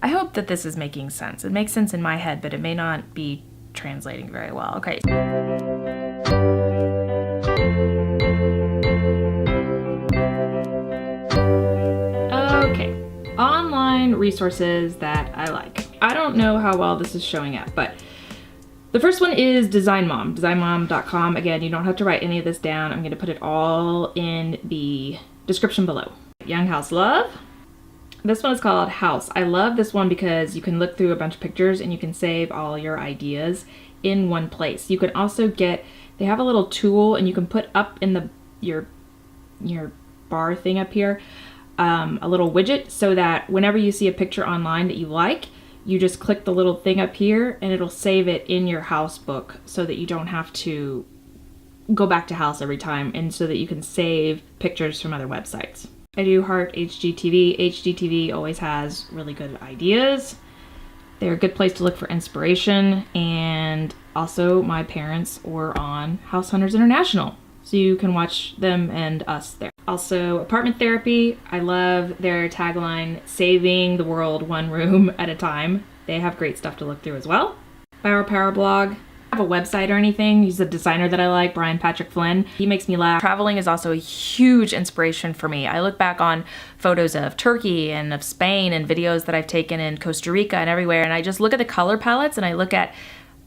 I hope that this is making sense. It makes sense in my head, but it may not be translating very well. Okay. Okay, online resources that I like. I don't know how well this is showing up, but the first one is Design Mom, designmom.com. Again, you don't have to write any of this down. I'm gonna put it all in the description below. Young House Love. This one is called House. I love this one because you can look through a bunch of pictures and you can save all your ideas in one place. You can also get, they have a little tool and you can put up in your bar thing up here, a little widget so that whenever you see a picture online that you like, you just click the little thing up here and it'll save it in your house book so that you don't have to go back to House every time, and so that you can save pictures from other websites. I do heart HGTV. HGTV always has really good ideas. They're a good place to look for inspiration, and also my parents were on House Hunters International, so you can watch them and us there. Also, Apartment Therapy. I love their tagline, saving the world one room at a time. They have great stuff to look through as well. Flower Power Blog. Have a website or anything. He's a designer that I like, Brian Patrick Flynn. He makes me laugh. Traveling is also a huge inspiration for me. I look back on photos of Turkey and of Spain and videos that I've taken in Costa Rica and everywhere, and I just look at the color palettes and I look at,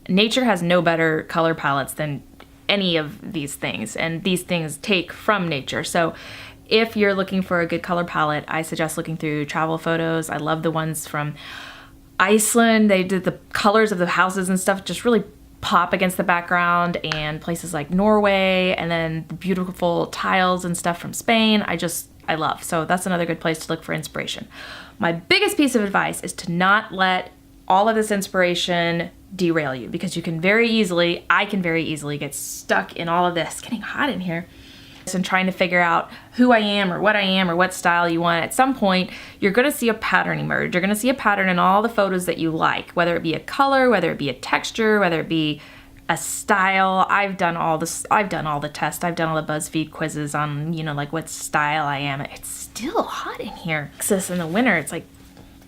nature has no better color palettes than any of these things, and these things take from nature. So if you're looking for a good color palette, I suggest looking through travel photos. I love the ones from Iceland. They did the colors of the houses and stuff just really pop against the background, and places like Norway, and then the beautiful tiles and stuff from Spain. I love. So that's another good place to look for inspiration. My biggest piece of advice is to not let all of this inspiration derail you, because you can very easily, I can very easily get stuck in all of this. It's getting hot in here. And trying to figure out who I am or what style you want. At some point, you're gonna see a pattern emerge. You're gonna see a pattern in all the photos that you like, whether it be a color, whether it be a texture, whether it be a style. I've done all the tests. I've done all the BuzzFeed quizzes on, like what style I am. It's still hot in here. Texas in the winter, it's like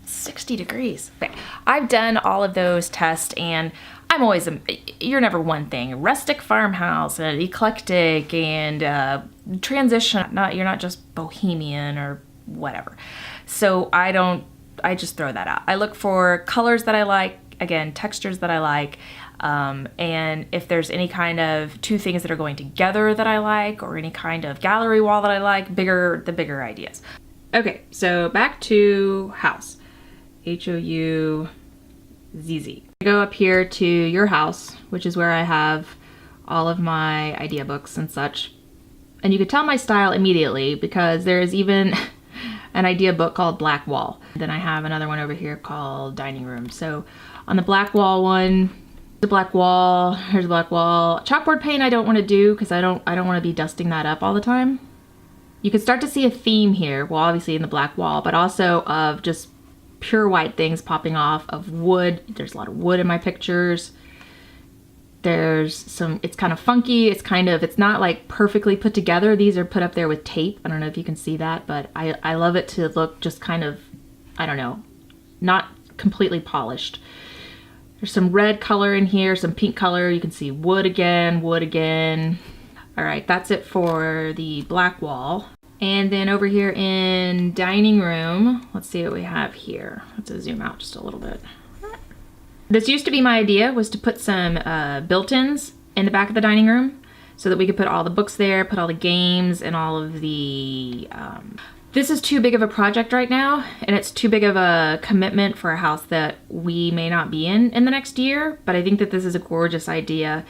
60 degrees. Okay. I've done all of those tests, and I'm always, you're never one thing. Rustic farmhouse, eclectic, and transition. You're not just bohemian or whatever. So I just throw that out. I look for colors that I like, again, textures that I like, and if there's any kind of two things that are going together that I like, or any kind of gallery wall that I like, the bigger ideas. Okay, so back to House. HOUZZ. I go up here to Your House, which is where I have all of my idea books and such. And you could tell my style immediately because there is even an idea book called Black Wall. Then I have another one over here called Dining Room. So on the Black Wall one, the black wall, here's a black wall. Chalkboard paint I don't want to do because I don't want to be dusting that up all the time. You can start to see a theme here, well obviously in the black wall, but also of just pure white things popping off, of wood. There's a lot of wood in my pictures. There's some, it's kind of funky. It's not like perfectly put together. These are put up there with tape. I don't know if you can see that, but I love it to look just kind of, I don't know, not completely polished. There's some red color in here, some pink color. You can see wood again, wood again. All right, that's it for the black wall. And then over here in Dining Room, let's see what we have here. Let's zoom out just a little bit. This used to be my idea, was to put some built-ins in the back of the dining room so that we could put all the books there, put all the games and all of the... This is too big of a project right now, and it's too big of a commitment for a house that we may not be in the next year, but I think that this is a gorgeous idea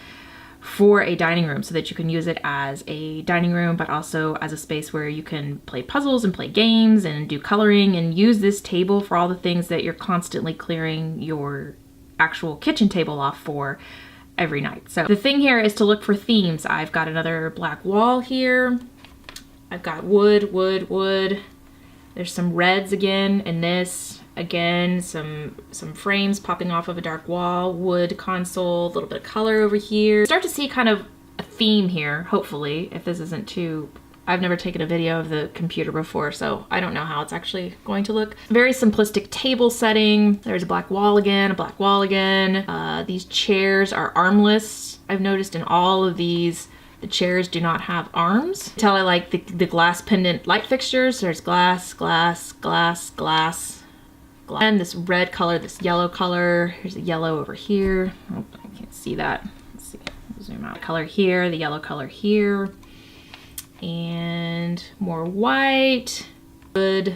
for a dining room so that you can use it as a dining room, but also as a space where you can play puzzles and play games and do coloring, and use this table for all the things that you're constantly clearing your actual kitchen table off for every night. So the thing here is to look for themes. I've got another black wall here. I've got wood, wood, wood. There's some reds again in this. Again, some frames popping off of a dark wall, wood console, a little bit of color over here. Start to see kind of a theme here, hopefully, if this isn't too I've never taken a video of the computer before, so I don't know how it's actually going to look. Very simplistic table setting. There's a black wall again, a black wall again. These chairs are armless. I've noticed in all of these, the chairs do not have arms. Tell I like the glass pendant light fixtures. There's glass, glass, glass, glass, glass. And this red color, this yellow color. Here's a yellow over here. Oh, I can't see that. Let's see, zoom out. Color here, the yellow color here. And more white. Good.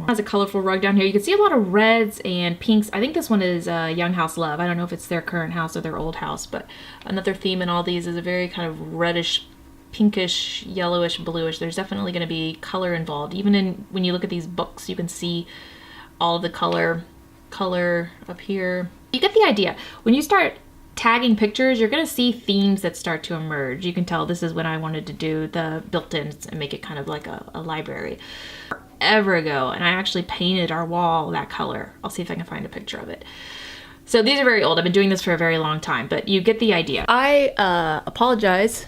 Has a colorful rug down here. You can see a lot of reds and pinks. I think this one is Young House Love. I don't know if it's their current house or their old house, but another theme in all these is a very kind of reddish, pinkish, yellowish, bluish. There's definitely going to be color involved. Even in when you look at these books, you can see all of the color up here. You get the idea. When you start tagging pictures, you're gonna see themes that start to emerge. You can tell this is when I wanted to do the built-ins and make it kind of like a library. Forever ago, and I actually painted our wall that color. I'll see if I can find a picture of it. So these are very old. I've been doing this for a very long time, but you get the idea. I apologize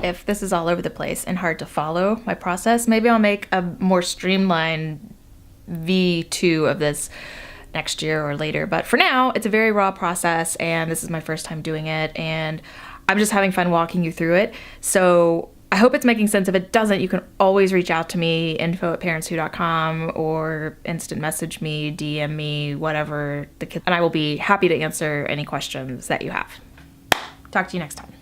if this is all over the place and hard to follow my process. Maybe I'll make a more streamlined V2 of this next year or later, but for now it's a very raw process and this is my first time doing it and I'm just having fun walking you through it. So I hope it's making sense. If it doesn't, you can always reach out to me, info@parentswho.com, or instant message me, DM me, whatever the kids, and I will be happy to answer any questions that you have. Talk to you next time.